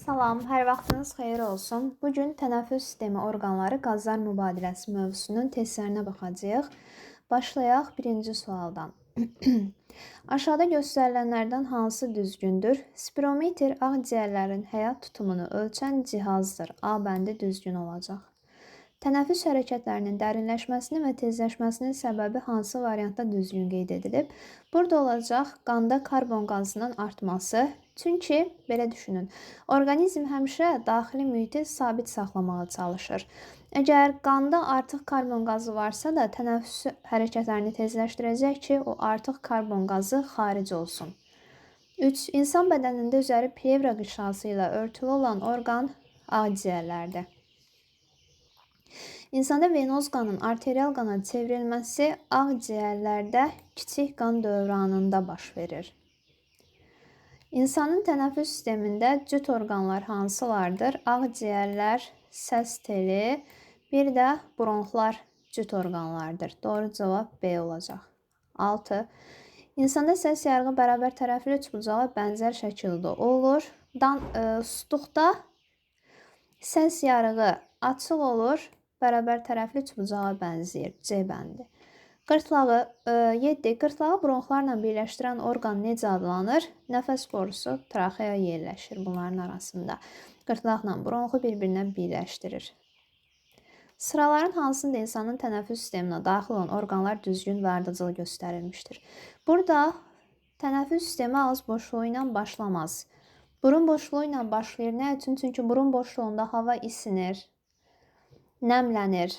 Salam, hər vaxtınız xeyir olsun. Bugün tənəffüs sistemi orqanları qazlar mübadiləsi mövzusunun testlərinə baxacağıq. Başlayaq birinci sualdan. Aşağıda göstərilənlərdən hansı düzgündür? Spirometr ağciyərlərin həyat tutumunu ölçən cihazdır. A bəndi düzgün olacaq. Tənəffüs hərəkətlərinin dərinləşməsinin və tezləşməsinin səbəbi hansı variantda düzgün qeyd edilib? Burada olacaq qanda karbon qazının artması. Çünki, belə düşünün, orqanizm həmişə daxili mühiti sabit saxlamağa çalışır. Əgər qanda artıq karbon qazı varsa da, tənəffüs hərəkətlərini tezləşdirəcək ki, o artıq karbon qazı xaric olsun. 3. İnsan bədənində üzəri plevra qışası ilə örtülü olan orqan ağciyərlərdir. İnsanda venoz qanın arterial qana çevrilməsi ağciyərlərdə kiçik qan dövranında baş verir. İnsanın tənəffüs sistemində cüt orqanlar hansılardır? Ağciyərlər, səs teli, bir də bronxlar cüt orqanlardır. Doğru cavab B olacaq. 6. İnsanda səs yarığı bərabər tərəfli üçbucağa bənzər şəkildə olur. Sustuqda səs yarığı açıq olur, bərabər tərəfli üçbucağa bənzəyir. C bəndi. 7. Qırtlağı bronxlarla birləşdirən orqan necə adlanır? Nəfəs borusu, traxeya yerləşir bunların arasında. Qırtlaqla bronxu bir-birinə birləşdirir. Sıraların hansında insanın tənəffüs sisteminə daxil olan orqanlar düzgün və ardıcıl göstərilmişdir? Burada tənəffüs sistemi ağız boşluğu ilə başlamaz. Burun boşluğu ilə başlayır. Nə üçün? Çünki burun boşluğunda hava isinir, nəmlənir.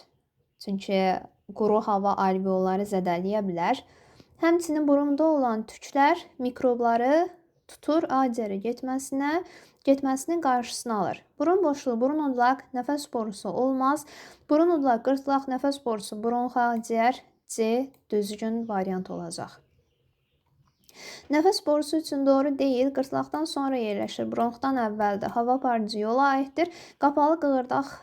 Çünki quru hava alveolları zədələyə bilər. Həmçinin burunda olan tüklər mikrobları tutur, ağciyərə getməsinin qarşısını alır. Burun boşluğu, burun udlaq, nəfəs borusu olmaz. Burun udlaq, qırtlaq, nəfəs borusu, bronx, ağciyər, C düzgün variant olacaq. Nəfəs borusu üçün doğru deyil, qırtlaqdan sonra yerləşir, bronxdan əvvəldir, hava aparıcı yola aiddir, qapalı qığırdaq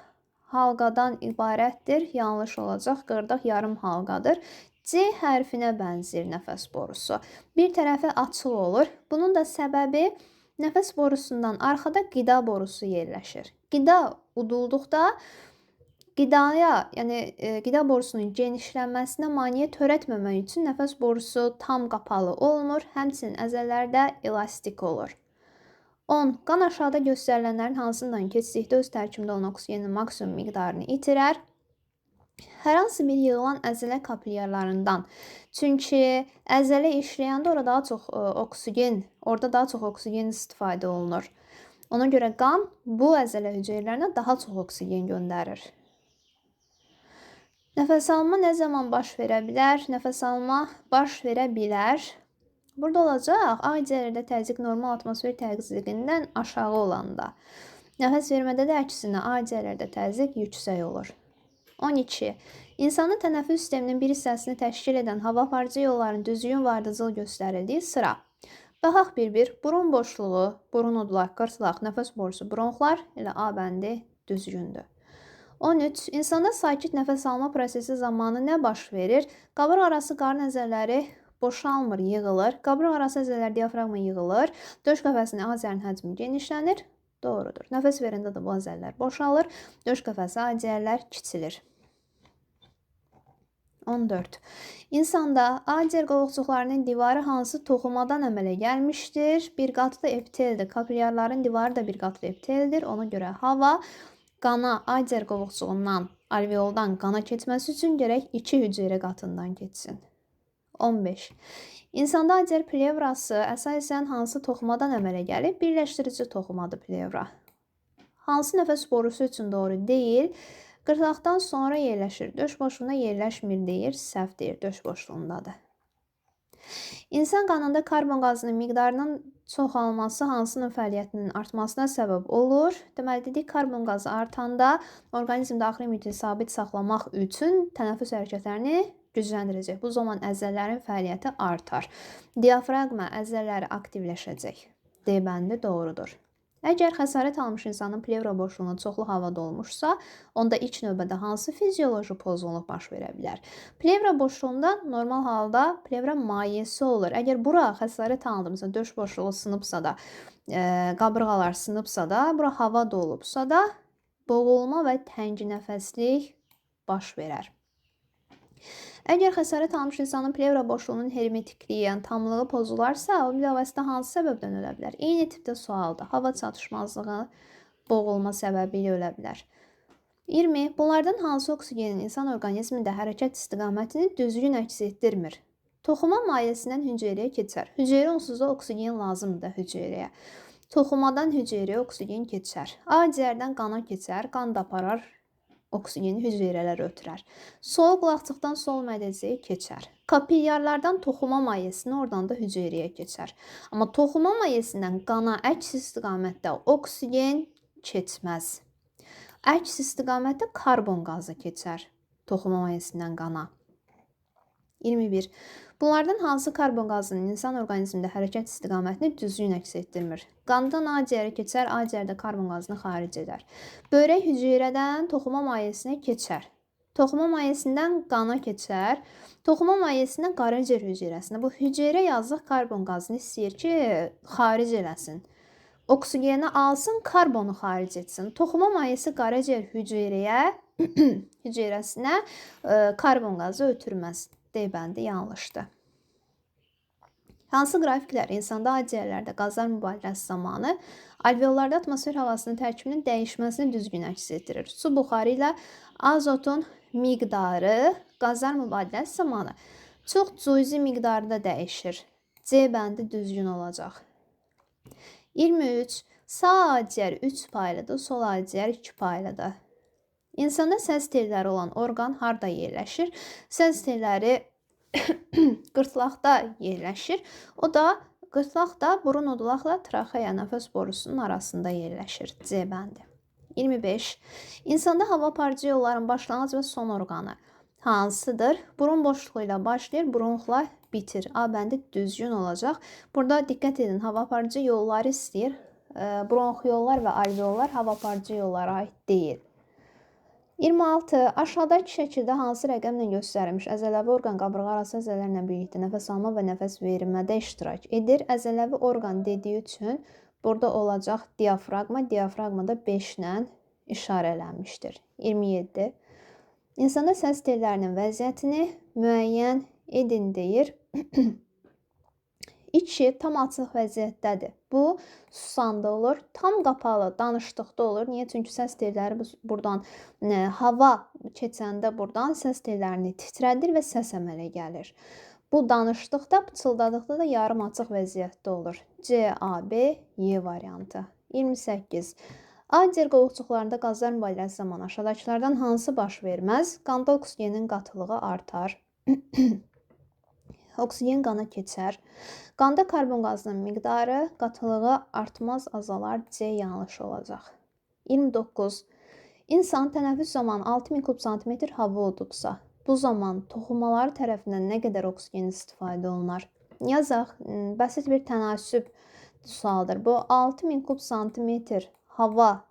halqadan ibarətdir, yanlış olacaq, qığırdaq yarım halqadır. C hərfinə bənzir nəfəs borusu. Bir tərəfi açıq olur. Bunun da səbəbi nəfəs borusundan arxada qida borusu yerləşir. Qida udulduqda qida borusunun genişlənməsinə maneə törətməmək üçün nəfəs borusu tam qapalı olmur, həmçinin əzələlərdə elastik olur. 10. Qan aşağıda göstərilənlərin hansından keçdikdə öz tərkibində olan oksigenin maksimum miqdarını itirər? Hər hansı bir yığılan əzələ kapilyarlarından. Çünki əzələ işləyəndə orada daha çox oksigen istifadə olunur. Ona görə qan bu əzələ hüceyrələrinə daha çox oksigen göndərir. Nəfəs alma nə zaman baş verə bilər? Nəfəs alma baş verə bilər. Burada olacaq, ağciyərdə təzyiq normal atmosfer təzyiqindən aşağı olanda. Nəfəs vermədə də əksinə ağciyərlərdə təzyiq yüksək olur. 12. İnsanın tənəffüs sisteminin bir hissəsini təşkil edən hava aparıcı yolların düzgün və ardıcıl göstərildiyi sıra. Baxaq bir-bir, burun boşluğu, burun udlaq, qırtlaq, nəfəs borusu, bronxlar ilə A bəndi düzgündür. 13. İnsanda sakit nəfəs alma prosesi zamanı nə baş verir? Qabırğa arası qarın əzələləri boşalmır, yığılır. Qabırğa arası əzələr diafraqma yığılır. Döş qəfəsinin ağciyərin həcmi genişlənir. Doğrudur. Nəfəs verəndə də bu əzələr boşalır. Döş qəfəsi ağciyərlər kiçilir. 14. İnsanda ağciyər qovuqcuqlarının divarı hansı toxumadan əmələ gəlmişdir? Bir qatlı epiteldir. Kapilyarların divarı da bir qatlı epiteldir. Ona görə hava qana ağciyər qovuqcuğundan, alveoldan qana keçməsi üçün gərək 2 hüceyrə qatından keçsin. 15. İnsanda ağciyər plevrası əsasən hansı toxumadan əmələ gəlib? Birləşdirici toxumadır plevra. Hansı nəfəs borusu üçün doğru deyil? Qırtlaqdan sonra yerləşir. Döş boşluğuna yerləşmir deyir, səhv deyir, döş boşluğundadır. İnsan qanında karbon qazının miqdarının çoxalması hansının fəaliyyətinin artmasına səbəb olur? Deməli, dedik, karbon qazı artanda orqanizm daxili mühiti sabit saxlamaq üçün tənəffüs hərəkətlərini gücləndirəcək. Bu zaman əzələlərin fəaliyyəti artar. Diafraqma əzələri aktivləşəcək. D bəndi doğrudur. Əgər xəsarət almış insanın plevra boşluğuna çoxlu hava dolmuşsa, onda ilk növbədə hansı fizioloji pozğunluq baş verə bilər? Plevra boşluğunda normal halda plevra mayesi olur. Əgər bura xəsarət alındıbsa, döş boşluğu sınıbsa da, qabırğalar sınıbsa da, bura hava dolubsa da, boğulma və tənginəfəslik baş verər. Əgər xəsarət almış insanın plevra boşluğunun hermetikliyi, yəni tamlığı pozularsa, o bilavasitə hansı səbəbdən ölə bilər? Eyni tipdə sualdır. Hava çatışmazlığı, boğulma səbəbi ilə ölə bilər. 20. Bunlardan hansı oksigenin insan orqanizmində hərəkət istiqamətini düzgün əks etdirmir? Toxuma mayesindən hüceyrəyə keçər. Hüceyrə onsuz da oksigen lazımdır hüceyrəyə. Toxumadan hüceyrəyə oksigen keçər. Ağciyərdən qana keçər, qan da aparar, oksigeni hüceyrələr ötürər. Sol qulaqçıqdan sol mədəziyə keçər. Kapilyarlardan toxuma mayesinə, oradan da hüceyrəyə keçər. Amma toxuma mayesindən qana əks istiqamətdə oksigen keçməz. Əks istiqamətdə karbon qazı keçər toxuma mayesindən qana. 21. Bunlardan hansı karbon qazının insan orqanizmində hərəkət istiqamətini düzgün əks etdirmir? Qandan ağciyərə keçər, ağciyərdə karbon qazını xaric edər. Börək hüceyrədən toxuma mayesinə keçər. Toxuma mayesindən qana keçər. Toxuma mayesindən qaraciyər hüceyrəsinə. Bu hüceyrə yazıq karbon qazını istəyir ki, xaric eləsin. Oksigeni alsın, karbonu xaric etsin. Toxuma mayesi qaraciyər hüceyrəsinə karbon qazı ötürməz. D bəndi yanlışdır. Hansı qrafiklər insanda ağciyərlərdə qazlar mübadiləsi zamanı alveollarda atmosfer havasının tərkibinin dəyişməsini düzgün əks etdirir? Su buxarı ilə azotun miqdarı qazlar mübadiləsi zamanı çox cüzi miqdarda dəyişir. C bəndi düzgün olacaq. 23. Sağ ağciyər 3 paylıdır, sol ağciyər 2 paylıdır. İnsanda səs telləri olan orqan harda yerləşir? Səs telləri qırtlaqda yerləşir. O da qırtlaq da burun udulaqla traxeya nəfəs borusunun arasında yerləşir. C bəndi. 25. İnsanda hava aparıcı yolların başlanğıc və son orqanı hansıdır? Burun boşluğu ilə başlayır, bronxla bitir. A bəndi düzgün olacaq. Burada diqqət edin, hava aparıcı yolları istəyir. Bronx yollar və alveollar hava aparıcı yollara aid deyil. 26. Aşağıdakı şəkildə hansı rəqəmlə göstərilmiş əzələvi orqan qabırğa arası əzələlərlə birlikdə nəfəs alma və nəfəs vermədə iştirak edir? Əzələvi orqan dediyi üçün burada olacaq diafraqma. Diafraqmada 5 ilə işarələnmişdir. 27. İnsanda səs tellərinin vəziyyətini müəyyən edin deyir. 2. Tam açıq vəziyyətdədir. Bu, susanda olur. Tam qapalı, danışdıqda olur. Niyə? Çünki səs telləri buradan, hava keçəndə buradan səs tellərini titrədir və səs əmələ gəlir. Bu, danışdıqda, pıçıldadıqda da yarım açıq vəziyyətdə olur. C, A, B, Y variantı. 28. Ağciyər qoluqçuqlarında qazlar mübadiləsi zamanı aşağıdakılardan hansı baş verməz? Qanda oksigenin qatılığı artar. Oksigen qana keçər. Qanda karbon qazının miqdarı, qatılığı artmaz, azalar. C yanlış olacaq. 29. İnsan tənəffüs zamanı 6000 kub santimetr hava udubsa, bu zaman toxumaları tərəfindən nə qədər oksigen istifadə olunar? Yazaq, bəsit bir tənasüb sualdır. Bu 6000 kub santimetr hava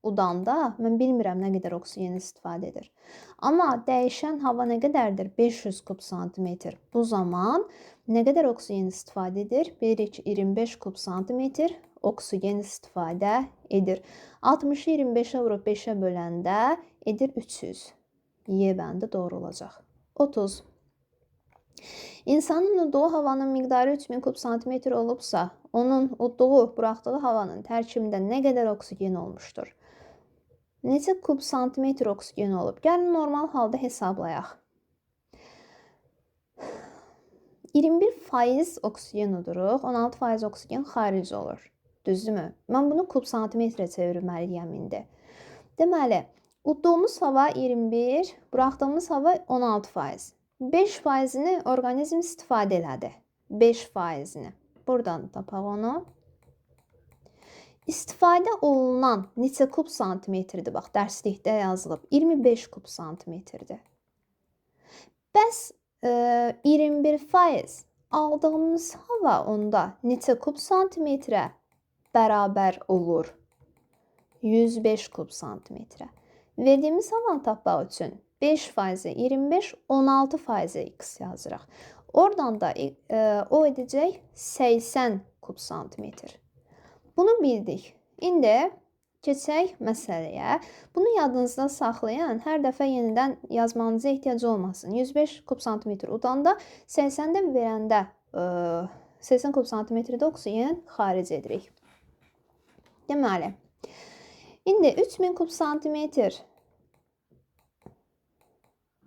udanda mən bilmirəm nə qədər oksigen istifadə edir. Amma dəyişən hava nə qədərdir? 500 kub santimetr. Bu zaman nə qədər oksigen istifadə edir? 25 kub santimetr oksigen istifadə edir. 60-ı 25-ə vurub 5-ə böləndə edir 300. Y bəndi doğru olacaq. 30. İnsanın udduğu havanın miqdarı 3000 kub santimetr olubsa, onun udduğu, buraxdığı havanın tərkibində nə qədər oksigen olmuşdur? Neçə kub santimetr oksigen olub? Gəlin normal halda hesablayaq. 21% oksigen uduruq, 16% oksigen xaric olur. Düzdürmü? Mən bunu kub santimetrə çevirməliyəm indi. Deməli, udduğumuz hava 21, buraxdığımız hava 16%. 5%-ni orqanizm istifadə elədi. 5%-ni. Buradan tapaq onu. İstifadə olunan neçə kub santimetrdir? Bax, dərslikdə yazılıb. 25 kub santimetrdir. Bəs 21% aldığımız hava onda neçə kub santimetrə bərabər olur? 105 kub santimetrə. Verdiyimiz havanı tapmaq üçün 5%, 25, 16% x yazırıq. Oradan da o edəcək 80 kub santimetr. Bunu bildik. İndi keçək məsələyə. Bunu yadınızda saxlayan, hər dəfə yenidən yazmanıza ehtiyac olmasın. 105 kub santimetr udanda 80-də verəndə 80 kub santimetrdə oksigen xaric edirik. Deməli, indi 3000 kub santimetr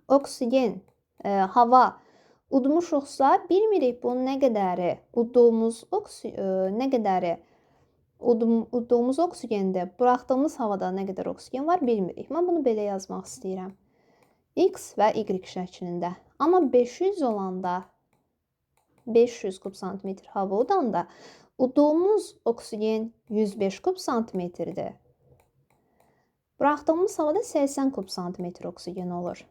oksigen, hava udmuşuqsa, bilmirik bunun nə qədəri udduğumuz oksigende, buraxdığımız havada nə qədər oksigen var, bilmirik. Mən bunu belə yazmaq istəyirəm. X və Y şəklində. Amma 500 olanda, 500 kub santimetr hava udanda, udduğumuz oksigen 105 kub santimetrdir. Buraxdığımız havada 80 kub santimetr oksigen olur.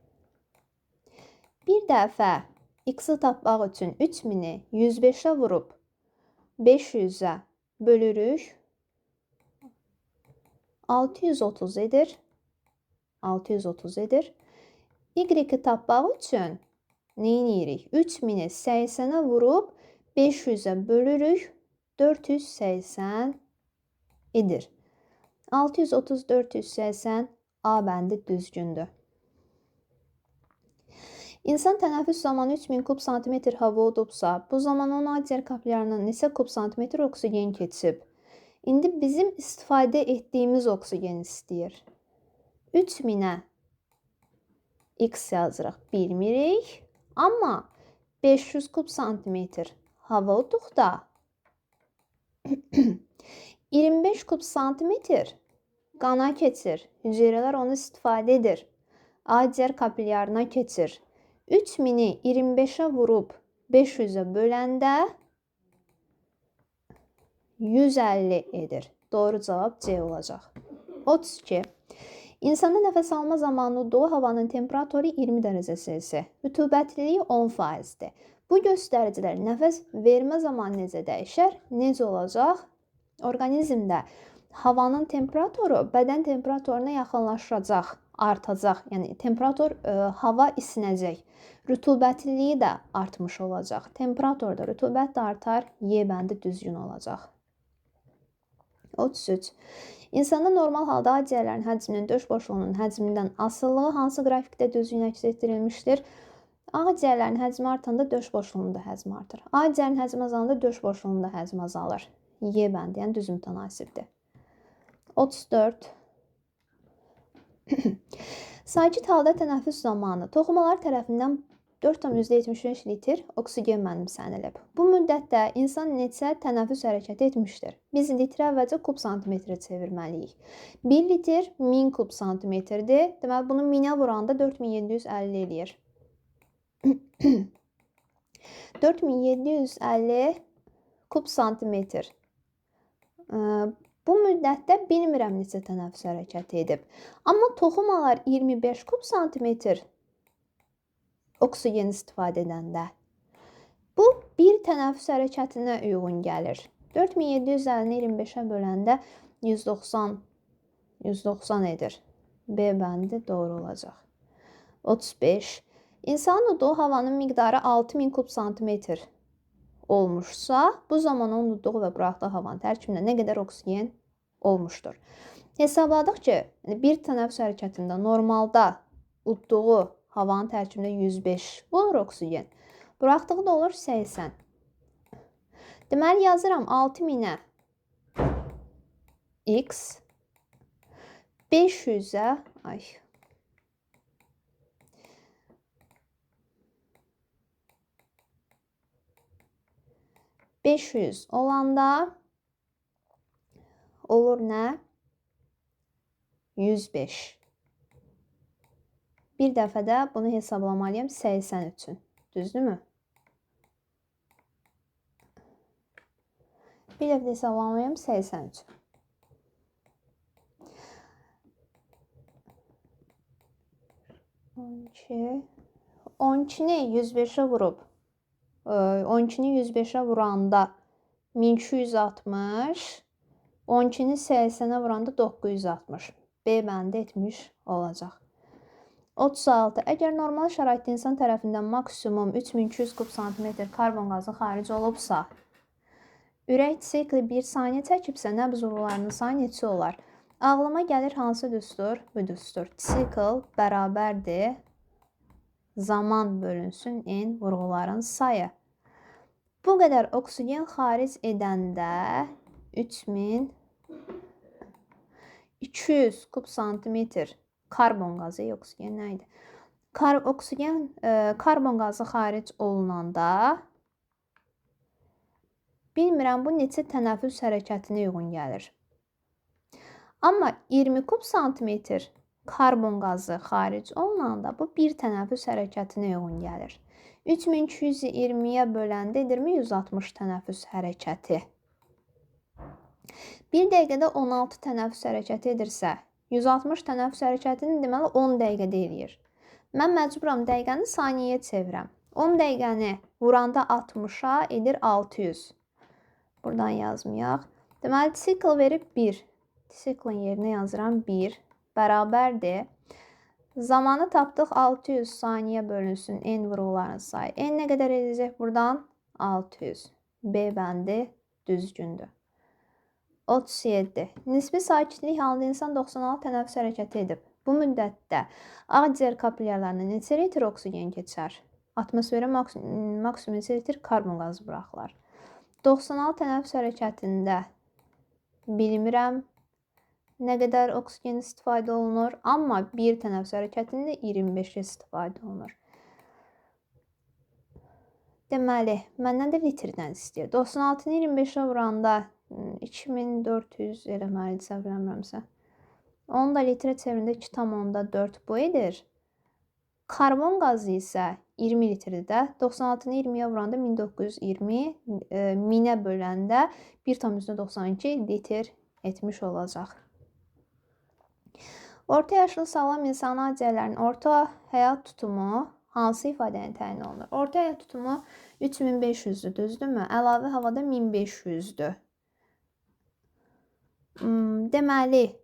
Bir dəfə X-i tapmaq üçün 3000-i 105-ə vurub 500-ə bölürük. 630 edir. 630 edir. Y-i tapmaq üçün nə edirik? 3000-i 80-ə vurub 500-ə bölürük. 480 edir. 630, 480 A bəndi düzgündür. İnsan tənəffüs zamanı 3000 kub santimetr hava udubsa, bu zaman onun akciğer kapillarından neçə kub santimetr oksigen keçib? İndi bizim istifadə etdiyimiz oksigen istəyir. 3000-ə X yazırıq, bilmirik. Amma 500 kub santimetr hava uduqda 25 kub santimetr qana keçir. Hüceyrələr onu istifadə edir. Akciğer kapillarına keçir. 3000-i 25-ə vurub 500-ə böləndə 150 edir. Doğru cavab C olacaq. 32. İnsanda nəfəs alma zamanı udduğu havanın temperaturu 20 dərəcə Selsi. Rütubətliliyi 10%-dir. Bu göstəricilər nəfəs vermə zamanı necə dəyişər? Necə olacaq? Orqanizmdə havanın temperaturu bədən temperaturuna yaxınlaşacaq, artacaq. Yəni temperatur, hava isinəcək. Rütubətliliyi də artmış olacaq. Temperaturda rütubət də artar, Y bəndi düzgün olacaq. 33. İnsanda normal halda akciğerlərin həcminin döş boşluğunun həcmindən asılılığı hansı qrafikdə düzgün əks etdirilmişdir? Akciğerlərin həcmi artanda döş boşluğunun da həcmi artır. Akciğerin həcmi azalanda döş boşluğunun da həcmi azalır. Y bəndi, yəni düz mütənasibdir. 34. Sakit halda tənəffüs zamanı toxumalar tərəfindən 4,75 litr oksigen mənimsənilib. Bu müddətdə insan neçə tənəffüs hərəkəti etmişdir? Biz litrə əvvəlcə kub santimetrə çevirməliyik. 1 litr 1000 kub santimetrdir. Deməli, bunu 1000-ə vuranda 4750 eləyir. 4750 kub santimetr. Bu müddətdə bilmirəm neçə tənəffüs hərəkəti edib. Amma toxumalar 25 kub santimetr oksigen istifadə edəndə. Bu, bir tənəffüs hərəkətinə uyğun gəlir. 4750-ni 25-ə böləndə 190 edir. B bəndi doğru olacaq. 35. İnsanın udduğu havanın miqdarı 6000 kub santimetr olmuşsa, bu zaman onun udduğu və buraxdığı havanın tərkibində nə qədər oksigen olmuşdur? Hesabladıq ki, bir tənəffüs hərəkətində normalda udduğu havanın tərkibində 105 olur oksigen. Buraxdığı da olur 80. Deməli, yazıram 6000-ə X 500-ə 500 olanda olur nə? 105. Bir dəfədə bunu hesablamalıyım 80 üçün. Düzdürmü? Bir dəfədə hesablamalıyım 80 üçün. On ikini 105'ə vurub 12'ni 105'ə vuranda 1260 12-ni 80-ə vuranda 960. B bəndi etmiş olacaq. 36. Əgər normal şəraitdə insan tərəfindən maksimum 3200 kub santimetr karbon qazı xaric olubsa, ürək sikli 1 saniyə çəkibsə, nəbz vurğularının sayı neçə olar? Ağlıma gəlir hansı düstur? Bu düstur. Sikl bərabərdir. Zaman bölünsün n vurğuların sayı. Bu qədər oksigen xaric edəndə 3200 kub santimetr karbon qazı, oksigen nə idi? Karbon qazı xaric olunanda bilmirəm bu neçə tənəffüs hərəkətinə uyğun gəlir. Amma 20 kub santimetr karbon qazı xaric olunanda bu bir tənəffüs hərəkətinə uyğun gəlir. 3220-yə böləndə edirmi 160 tənəffüs hərəkəti. 1 dəqiqədə 16 tənəffüs hərəkəti edirsə, 160 tənəffüs hərəkətini deməli 10 dəqiqədə eləyir. Mən məcburam dəqiqəni saniyəyə çevirəm. 10 dəqiqəni vuranda 60-a edir 600. Buradan yazmayaq. Deməli, sikl verib 1. Siklin yerinə yazıram 1. Bərabərdir. Zamanı tapdıq 600 saniyə bölünsün n vurğuların sayı. N nə qədər edəcək buradan? 600. B bəndi düzgündür. 37. Nisbi sakitlik halında insan 96 tənəffüs hərəkəti edib. Bu müddətdə ağciyər kapilyarlarına neçə litr oksigen keçər? Atmosferə maksimum neçə litr karbon qazı buraxılar? 96 tənəffüs hərəkətində bilmirəm nə qədər oksigen istifadə olunur, amma bir tənəffüs hərəkətində 25 istifadə olunur. Deməli, məndən də litrdən istəyir. 96-nı 25-ə vuranda 2400 eləməlidir, səhv eləmirəmsə. Onu da litrə çevirində 2,4 bu edir. Karbon qazı isə 20 litrdir də. 96-nı 20-yə vuranda 1920, 1000-ə böləndə 1,92 litr etmiş olacaq. Orta yaşlı sağlam insan aciyərlərinin orta həyat tutumu hansı ifadəni təyin olunur? Orta həyat tutumu 3500-dür, düzdürmü? Əlavə havada 1500-dür. Deməli,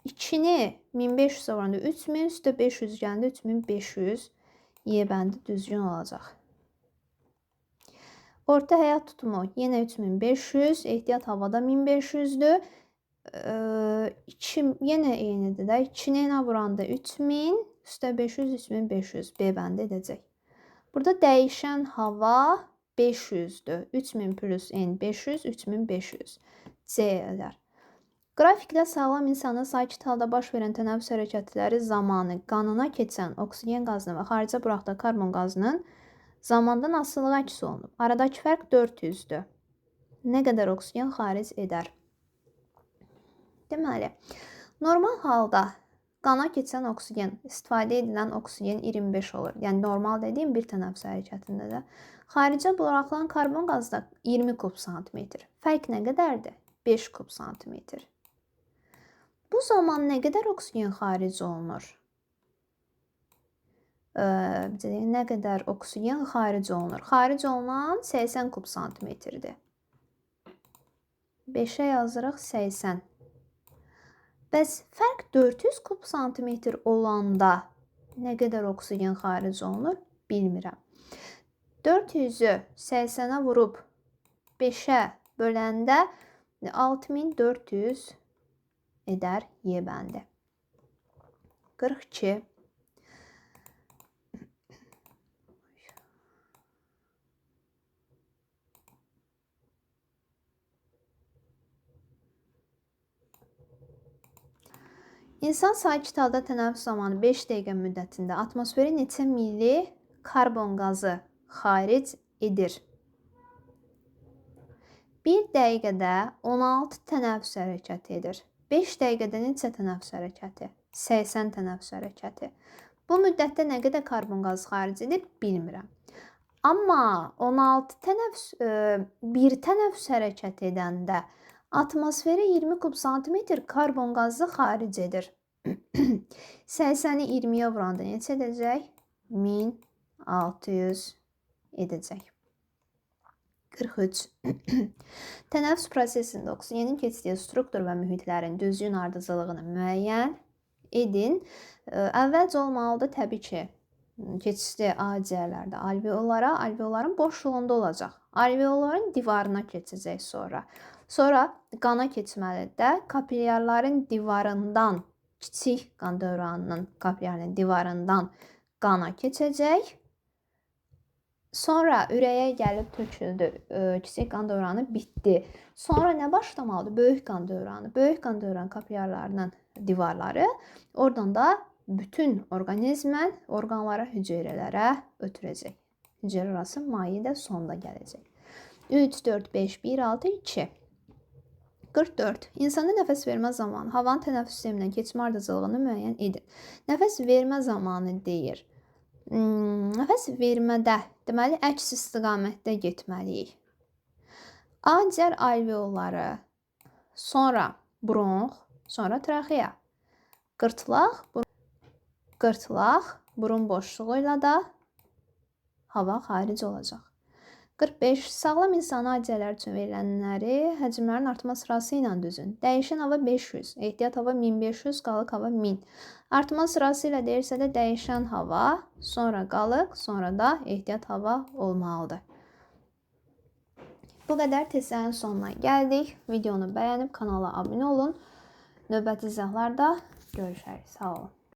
2-ni 1500-ə vuranda 3000, üstə 500 gəndə 3500 Y bəndi düzgün olacaq. Orta həyat tutumu yenə 3500, ehtiyat havada 1500-dür. Yenə eynidir də. 2-ni yenə vuranda 3000, üstə 500, 3500 B bəndi edəcək. Burada dəyişən hava 500-dür. 3000 plus N 500, 3500 C edər. Qrafikdə sağlam insanın sakit halda baş verən tənəffüs hərəkətləri zamanı qanına keçən oksigen qazının və xaricə buraxdığı karbon qazının zamandan asılılığı əks olunub. Aradakı fərq 400-dür. Nə qədər oksigen xaric edər? Deməli, normal halda qana keçən oksigen, istifadə edilən oksigen 25 olur. Yəni, normal dediyim bir tənəffüs hərəkətində də. Xaricə buraxılan karbon qazı da 20 kub santimetr. Fərq nə qədərdir? 5 kub santimetr. Bu zaman nə qədər oksigen xaric olunur? Nə qədər oksigen xaric olunur? Xaric olunan 80 kub santimetrdir. 5-ə yazırıq 80. Bəs fərq 400 kub santimetr olanda nə qədər oksigen xaric olunur? Bilmirəm. 400-ü 80-ə vurub 5-ə böləndə 6400 edər Y bəndi. 42. İnsan sakit halda tənəffüs zamanı 5 dəqiqə müddətində atmosferə neçə milli karbon qazı xaric edir? 1 dəqiqədə 16 tənəffüs hərəkəti edir. 5 dəqiqədə neçə tənəffüs hərəkəti? 80 tənəffüs hərəkəti. Bu müddətdə nə qədər karbon qazı xaric edir? Bilmirəm. Amma 1 tənəffüs hərəkət edəndə atmosferə 20 kub santimetr karbon qazı xaric edir. 80-i 20-yə vuranda neçə edəcək? 1600 edəcək. 43. Tənəffüs prosesində oksigenin keçdiyi struktur və mühitlərin düzgün ardıcıllığını müəyyən edin. Əvvəlcə olmalıdır təbii ki, keçişli ağciyərlərdə alveolların boşluğunda olacaq. Alveolların divarına keçəcək sonra. Sonra qana keçməlidir də kapilyarların divarından, kiçik qan dövranının kapilyarının divarından qana keçəcək. Sonra ürəyə gəlib töküldü. Kiçik qan dövranı bitdi. Sonra nə başlamalıdır? Böyük qan dövranı. Böyük qan dövranı kapilyarlarının divarları. Oradan da bütün orqanizmən orqanlara, hüceyrələrə ötürəcək. Hüceyrə arası maye də sonda gələcək. 3, 4, 5, 1, 6, 2. 44. İnsanda nəfəs vermə zamanı havanın tənəffüs sistemindən keçmə ardıcıllığını müəyyən edin. Nəfəs vermə zamanı deyir. Nəfəs vermədə, deməli, əks istiqamətdə getməliyik. Ağciyər alveolları, sonra bronx, sonra traxeya. Qırtlaq, burun boşluğu ilə də hava xaric olacaq. 45. Sağlam insani ağciyərlər üçün verilənləri həcmlərin artma sırası ilə düzün. Dəyişən hava 500, ehtiyat hava 1500, qalıq hava 1000. Artma sırası ilə deyirsə də dəyişən hava, sonra qalıq, sonra da ehtiyat hava olmalıdır. Bu qədər testlərin sonuna gəldik. Videonu bəyənib kanala abunə olun. Növbəti izahlarda görüşərik. Sağ olun.